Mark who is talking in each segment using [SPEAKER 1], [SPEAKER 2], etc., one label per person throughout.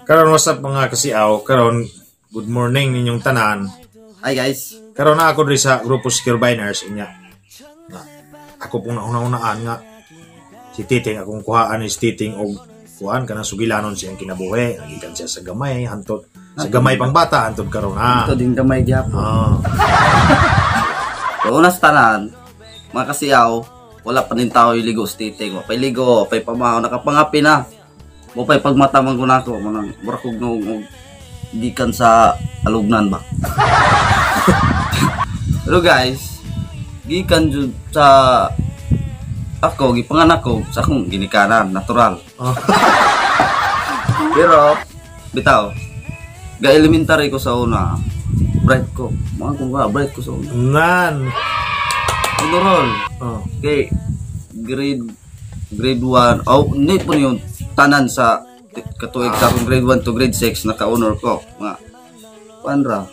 [SPEAKER 1] Karon what's up mga kasiaw? Karon good morning ninyong tanan.
[SPEAKER 2] Hi guys.
[SPEAKER 1] Karon na ako diri sa grupo Secure Biners inya. Ako pong nauna-unaan nga si Titing akong kuhaan ni Titing og kuan kana sugilanon siyang kinabuhi. Nagikan siya sa gamay hantod sa gamay pang bata hantod karon na.
[SPEAKER 2] Ito din gamay gyapon. Una sa tanan, mga kasiyaw, wala pa nin tao iligo sa Titing. Wapay ligo, wapay pamahaw, nakapangapi na. Wapay pagmatamang ko na ako, manang burakog nung gikan sa alugnan ba. Pero guys, gikan jud sa ako, gipanganak ko sa akong ginikanan, natural. Pero, bitaw, ga-elementary ko sa una, bright ko. Mga kung ba, bright ko sa una.
[SPEAKER 1] Nan.
[SPEAKER 2] Overall. Okay, grade 1. Oh, hindi po yung tanan sa katuig sa akong grade 1 to grade 6 naka-honor ko. Mga, panra,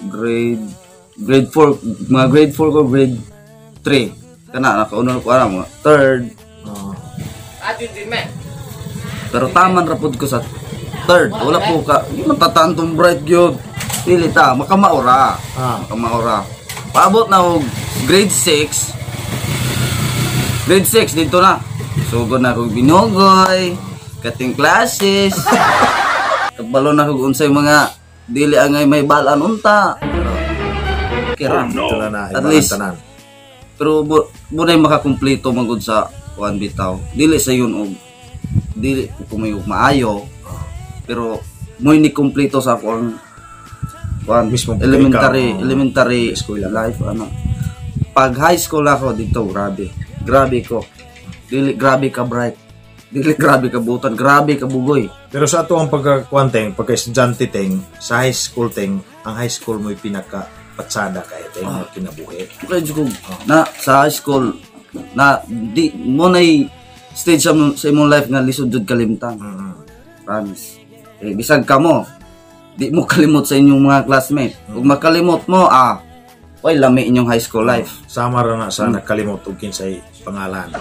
[SPEAKER 2] grade 4, mga grade 4 ko, grade 3. Kana, naka-honor ko, mga third. Pero taman rapod ko sa third. Wala po ka, hindi matatantong bright yun. Pili ta, makamaura. Makamaura. Paabot na ako grade 6. Grade 6 dito na. Sugod na ako binugoy, kating classes. Kabalo na ako unsay mga dili angay may balan unta. Kira. At least tanan. Pero bunay makakumpleto magud sa kuan bitaw. Dili sa yun og dili ko may maayo. Pero moy ni kumpleto sa kuan elementary school life ano. Pag high school ako dito, grabe ko. Dili grabe ka bright. Dili grabe ka butan, grabe ka bugoy.
[SPEAKER 1] Pero sa ato ang pagkakuanteng, pagka-estudyante teng, sa high school teng, ang high school mo pinaka patsada kay teng kinabuhi.
[SPEAKER 2] Okay, na sa high school na di mo nay stage sa imong life nga lisod jud kalimtang. Promise. Bisag ka mo, di mo kalimot sa inyong mga classmate. Kung makalimot mo, way lami inyong high school life.
[SPEAKER 1] Sama ra na sa nakalimot og kinsay pangalan.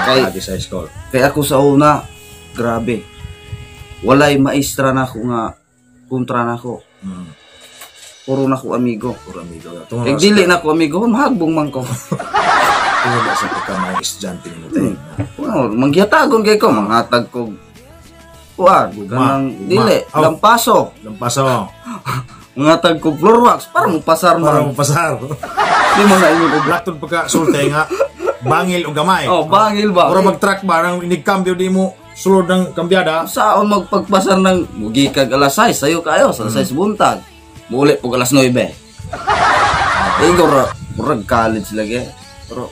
[SPEAKER 1] Kay sa high school.
[SPEAKER 2] Kay ako sa una, grabe. Walay maestra na ako nga kontra na ako. Puro na ko amigo. Kay dili na ko amigo, mahagbong man ko.
[SPEAKER 1] Tungod sa pagka mga estudyante nimo tay.
[SPEAKER 2] Mangyatagon kay ko, manghatag ko kuan, kanang dili, lampaso. Mga tag ko floor wax para mo pasar mo. Di mo na inyo ko
[SPEAKER 1] blackton pagka sulte nga bangil o gamay.
[SPEAKER 2] Bangil ba?
[SPEAKER 1] Para mag-track ba nang nigkambyo di mo sulod ng kambyada.
[SPEAKER 2] Saon magpagpasar ng mugi kag alas 6 sayo kayo sa 6 buntag. Muli pug alas 9. Igor murag college lagi. Pero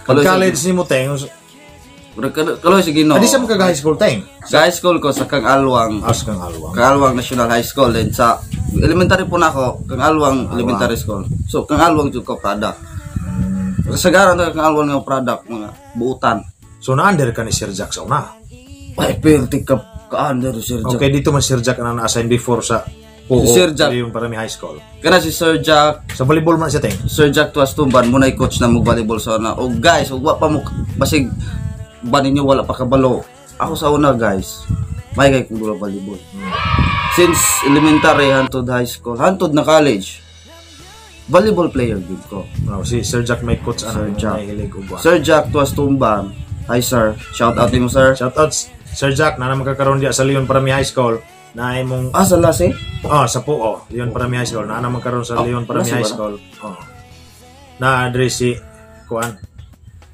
[SPEAKER 1] college nimo teng
[SPEAKER 2] kaloy sige no.
[SPEAKER 1] Adi sa mga high school teng.
[SPEAKER 2] Sa high school ko sa Kang Alwang. Kang Alwang National High School then sa elementary po na ako, Kang Alwang Elementary School. So Kang Alwang jud ko product. Kasagaran na Kang Alwang nga product mga buutan.
[SPEAKER 1] So na-under ka ni Sir Jack sa una.
[SPEAKER 2] Ay pentik ka under Sir Jack.
[SPEAKER 1] Okay, dito man Sir Jack na na-assign before sa
[SPEAKER 2] Sir Jack
[SPEAKER 1] yung Parami High School.
[SPEAKER 2] Kana si Sir Jack
[SPEAKER 1] sa volleyball man siya teng.
[SPEAKER 2] Sir Jack Tuas Tumban mo na coach na mo volleyball sa una. O guys, ug wa pa mo basig ba ninyo wala pa kabalo. Ako sa una guys, may kay kung volleyball. Since elementary hantod high school, hantod na college, volleyball player din ko.
[SPEAKER 1] Si Sir Jack may coach
[SPEAKER 2] Sir Jack. Sir Jack Tuas Tumban. Hi sir, shout out mo sir.
[SPEAKER 1] Shout out Sir Jack na magkakaroon dia sa Leon Parami High School. Na imong
[SPEAKER 2] sa Lase?
[SPEAKER 1] Sa po Leon Parami High School. Na magkaroon sa Leon Parami High School. Na address si kuan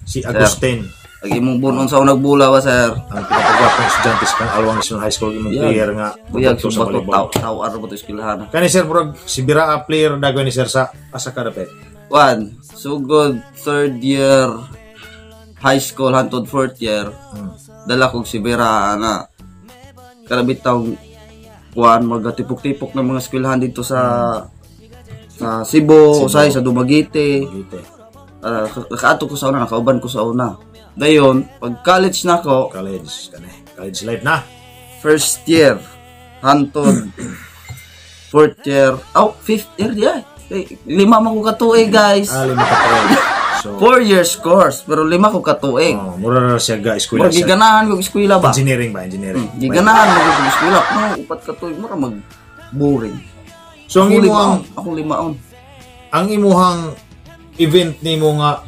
[SPEAKER 1] si Agustin.
[SPEAKER 2] Lagi mong bunon sa unang bula ba sir?
[SPEAKER 1] Ang pinakagwapong estudyante sa Kang Alwang National High School imong player nga
[SPEAKER 2] buyag sa volleyball. Tao araw ba to eskwelahan.
[SPEAKER 1] Kani sir murag si Bira player dago ni sir sa asa ka dapat.
[SPEAKER 2] One, so good third year high school hantod fourth year. Dala kog si Bira na karabitaw kuan magatipok-tipok ng mga eskwelahan dito sa Cebu, sa Dumaguete. Nakaato ko sa una, nakauban ko sa una. Dayon, pag college na ako,
[SPEAKER 1] college life na.
[SPEAKER 2] First year, hantod, fourth year, fifth year, 5 man ko katuig guys.
[SPEAKER 1] 5 katuig. So
[SPEAKER 2] 4 years course pero 5 ko katuig.
[SPEAKER 1] mura ra siya ga eskwela.
[SPEAKER 2] Mura giganahan ko eskwela ba?
[SPEAKER 1] Engineering ba, engineering.
[SPEAKER 2] Giganahan mo ko eskwela. No, upat katuig mura mag boring.
[SPEAKER 1] So ang imuhang
[SPEAKER 2] ako limaon.
[SPEAKER 1] Ang imuhang event nimo nga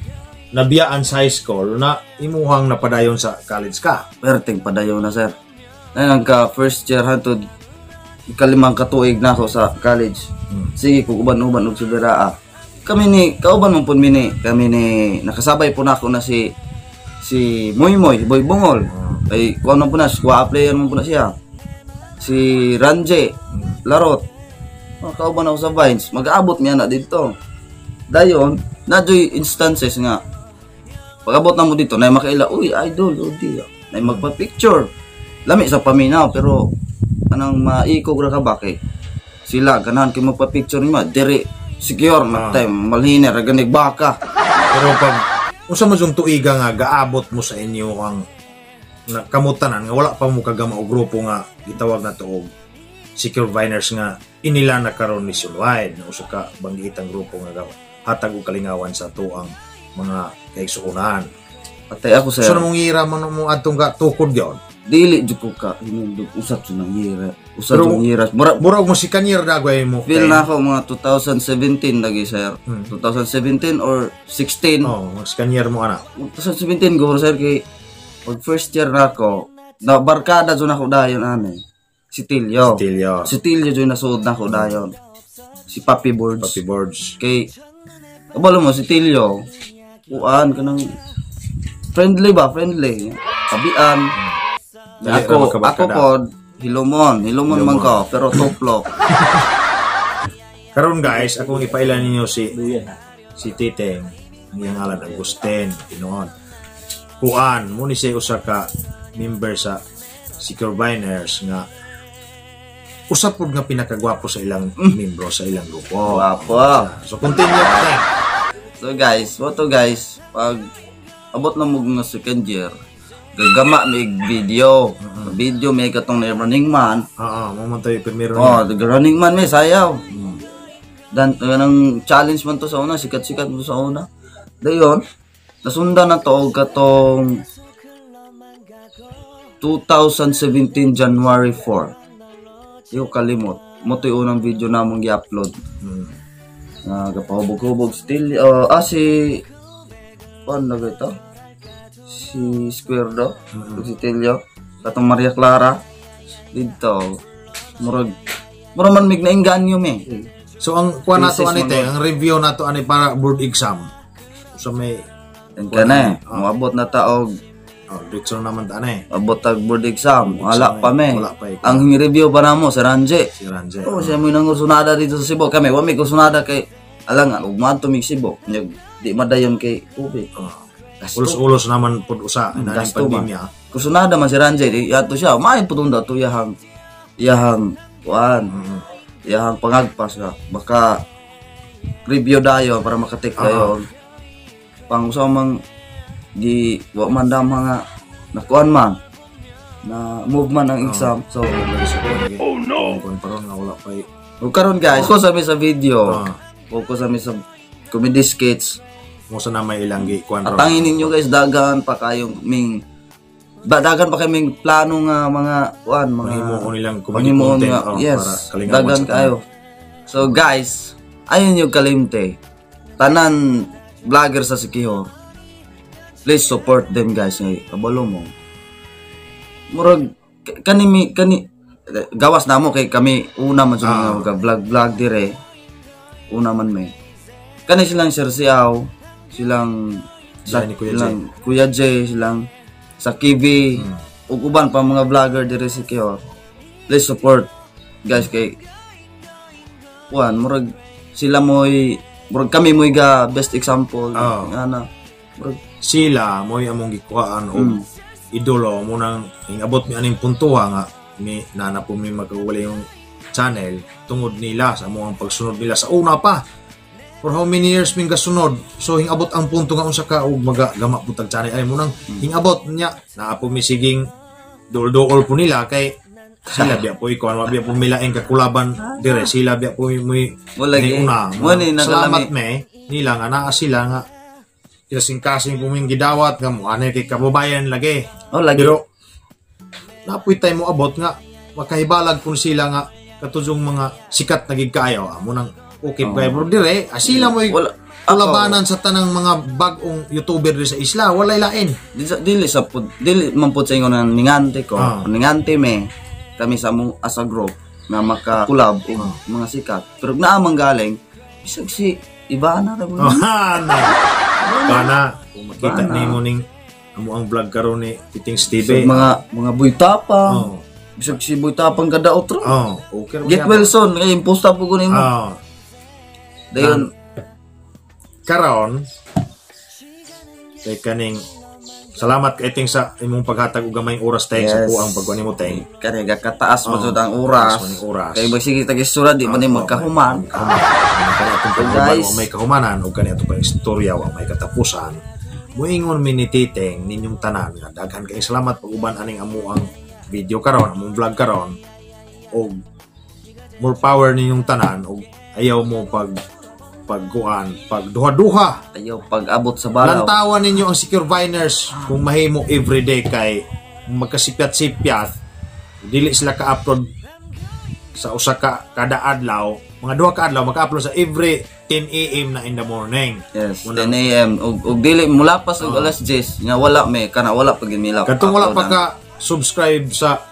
[SPEAKER 1] nabiyaan sa high school na imuhang napadayon sa college ka.
[SPEAKER 2] Perting padayon na sir. Ayun ka first year hantod ikalimang katuig na ako sa college. Sige kung uban-uban og subiraa. Kami ni kauban mo pud kami ni nakasabay po na ako na si Moy Boy Bungol. Ay kuan man po na squad player man po na siya. Si Ranje Larot. Kauban ako sa Vines, mag-aabot niya na dito. Dayon, nadyo'y instances nga pag-abot na mo dito, na makaila, uy, idol, odi, na magpa-picture. Lami sa paminaw, pero anang maikog ra ka ba kay sila, ganahan kayo magpa-picture nima, dire, secure, time, malhiner, ganig baka.
[SPEAKER 1] Pero pag, unsa mo yung tuiga nga, gaabot mo sa inyo ang kamutanan, nga wala pa mo kagama o grupo nga, gitawag na to, Secure Viners nga, inila na karon nationwide, na usa ka banggitang grupo nga hatag og kalingawan sa tuang mga kaigsuonan.
[SPEAKER 2] Patay ako sir.
[SPEAKER 1] So namong ira man mo adtong ka tukod gyud.
[SPEAKER 2] Dili jud ko ka hinundog usap sa nang hira. Usap sa hira.
[SPEAKER 1] Mura mo si kanyer dagway mo.
[SPEAKER 2] Feel na ako mga 2017 lagi sir. 2017 or 16.
[SPEAKER 1] Mag kanyer mo ana.
[SPEAKER 2] 2017 go sir kay pag first year na ako, na barkada jud ako dayon ani. Si Tilio jud nasuod na ako dayon. Si Papi Boards. Kay kabalo mo si Tilio. Kuan kanang friendly. Kabian. Ako pod hilomon man ko pero toplok.
[SPEAKER 1] Karon guys, akong ipailan ninyo si Titeng, ang ngalan Agustin, tinuod. Kuan mo ni siya usa ka member sa Secure Viners nga usap pod nga pinakagwapo sa ilang membro sa ilang grupo.
[SPEAKER 2] Gwapo.
[SPEAKER 1] So continue Teng.
[SPEAKER 2] So guys, pag abot na mo nga second year, gagama may video. Video may katong na Running Man.
[SPEAKER 1] Mamatay primero.
[SPEAKER 2] Running Man may sayaw. Dan nang challenge man to sa una, sikat-sikat mo sa una. Dayon, nasundan na to katong 2017 January 4. Yung kalimot. Mo to yung unang video namong i-upload. Kapahubog-hubog still. Si paano na ito? Si Square do. Si Tilio. Katong Maria Clara. Dito. Murag man mig nainggan yun
[SPEAKER 1] So ang kuha na to anite, ang review na to ani para board exam. So may
[SPEAKER 2] Mabot na taog.
[SPEAKER 1] Dito naman ta ani.
[SPEAKER 2] Abot tag board exam. Wala pa
[SPEAKER 1] eh.
[SPEAKER 2] Ang review pa namo si Ranje. Siya mo nang ursunada dito sa Cebu. Kami wa may ursunada kay alang ugman to mig Cebu. Di madayon kay ube.
[SPEAKER 1] Ulos naman pud usa na pandemya.
[SPEAKER 2] Ursunada man si Ranje, yato siya. May putong dato iyahang kuan. Iyahang pangagpas ka. Baka review dayo para makatik dayon. Pang usamang di wa man da mga nakuan man na move man ang exam. So
[SPEAKER 1] Karon nga wala pa.
[SPEAKER 2] Karon guys, focus kami sa video. Focus kami sa comedy skits.
[SPEAKER 1] Mo sa na may ilang kuan ron.
[SPEAKER 2] Atangin ninyo guys, dagan pa kayong plano nga mga kuan, mga
[SPEAKER 1] himo nilang comedy content
[SPEAKER 2] yes,
[SPEAKER 1] para
[SPEAKER 2] dagan kayo. So guys, ayun yung kalimte. Tanan vlogger sa Siquijor. Please support them guys. Kabalo mo. Murag kani gawas na mo kay kami una man sa mga vlog dire. Una man may. Kani silang Sir Siaw, silang Kuya J, silang sa Kivi, ug uban pa mga vlogger dire sa Siquijor. Please support guys kay kuan murag sila murag kami mo'y ga best example. Murag
[SPEAKER 1] sila mo'y among gikuhaan og idolo mo nang ingabot mi aning puntuha nga mi nana po mi magawala yung channel tungod nila sa among pagsunod nila sa una pa. For how many years mi gasunod? So hingabot ang punto nga unsa ka og magagama putag channel ay mo nang hingabot niya naa po mi siging dol-dol po nila kay sila biya po ikaw biya po milaing kakulaban dire sila biya po muy una. Salamat me nila nga naa sila nga kasing puming gidawat nga mo anay kay kababayan lagi.
[SPEAKER 2] Oh, lagi.
[SPEAKER 1] Pero napuy tay mo abot nga makahibalag kung sila nga katudjong mga sikat na gigkaayo amo nang okay kay bro dire sila mo labanan sa tanang mga bagong YouTuber sa isla walay lain.
[SPEAKER 2] Dili man pud sa ingon nga ningante ko. Ningante me kami sa among as a group na maka-collab og mga sikat. Pero naamang galing bisag si Ivana ra mo.
[SPEAKER 1] Bana, kung makita nimo ning amo ang vlog karon ni Titing Steve.
[SPEAKER 2] So, mga buytapang. Bisag si buytapang kada outro.
[SPEAKER 1] Okay.
[SPEAKER 2] Get Wilson, ngay imposta po ko nimo. Dayon
[SPEAKER 1] karon kay kaning salamat kay Ting sa imong paghatag og gamayng oras tay sa kuang pagkuan nimo Ting.
[SPEAKER 2] Kani gakataas mo jud ang oras. Kay magsige tag-istorya di man nimo magkahuman.
[SPEAKER 1] Guys, may kahumanan o kani ato pa istorya wa may katapusan. Moingon mi ni Titing ninyong tanan nga daghan kay salamat pag-uban aning amuang video karon, among vlog karon. Og more power ninyong tanan og ayaw mo pagduha-duha.
[SPEAKER 2] Ayaw pag-abot sa balaw.
[SPEAKER 1] Lantawan ninyo ang Secure Viners kung mahimo everyday kay magkasipyat-sipyat. Dili sila ka-upload sa usa ka kada adlaw. Mga duha ka adlaw maka-upload sa every 10 AM na in the morning.
[SPEAKER 2] Yes, 10 AM og dili mula pa sa alas 10 nga wala pa gid mila.
[SPEAKER 1] Katong wala pa ka subscribe sa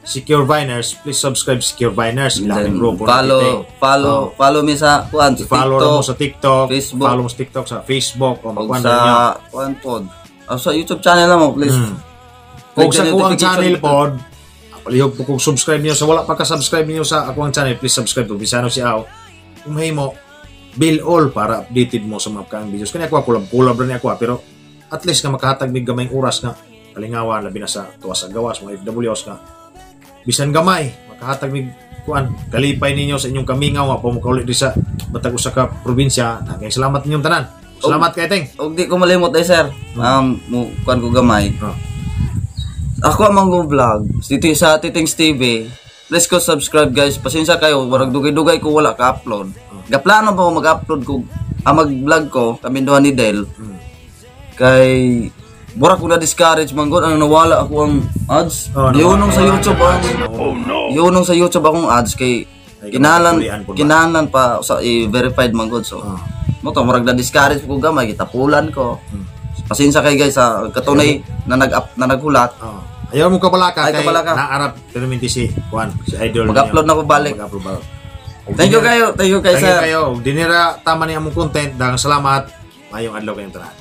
[SPEAKER 1] Secure Viners, please subscribe Secure Viners. Ilang grupo
[SPEAKER 2] follow me sa
[SPEAKER 1] follow mo sa TikTok,
[SPEAKER 2] Facebook.
[SPEAKER 1] Follow mo sa TikTok, sa Facebook o
[SPEAKER 2] sa pod. Sa YouTube channel mo please.
[SPEAKER 1] Kung sa kuang channel pod, palihog po kung subscribe niyo sa wala pa ka subscribe niyo sa akong channel, please subscribe po bisano si Aw. Kung mahimo bill all para updated mo sa mga kang videos. Kani ako kulab ra ni ako pero at least nga makahatag mig gamayng oras nga kalingawan labi na sa tuwa sa gawas mga FWs nga bisan gamay makahatag mig kuan kalipay ninyo sa inyong kamingaw apo mo kaulit di sa matag usa ka probinsya. Nagay salamat ninyong tanan. Salamat kay Ting.
[SPEAKER 2] Og di ko malimot sir. Mo kuan ko gamay. Ako amang go vlog sa Titing TV. Please ko subscribe guys. Pasensya kayo warag dugay-dugay ko wala ka upload. Gaplano pa mag-upload ko mag-vlog ko kami duha ni Del. Kay bura ko na discourage man gud ang nawala ako ang ads. Yunong sa YouTube yunong sa YouTube akong ads kay kinalan pa sa verified man gud so. Mo to murag na discourage ko gamay gitapulan ko. Pasensya kay guys sa katunay na naghulat.
[SPEAKER 1] Ayaw mo kabalaka kay naarap perminti si Juan si idol.
[SPEAKER 2] Mag-upload na ko balik. Thank you kayo sir.
[SPEAKER 1] Dinira tama ni among content. Daghang salamat. Mayong adlaw kayong tanan.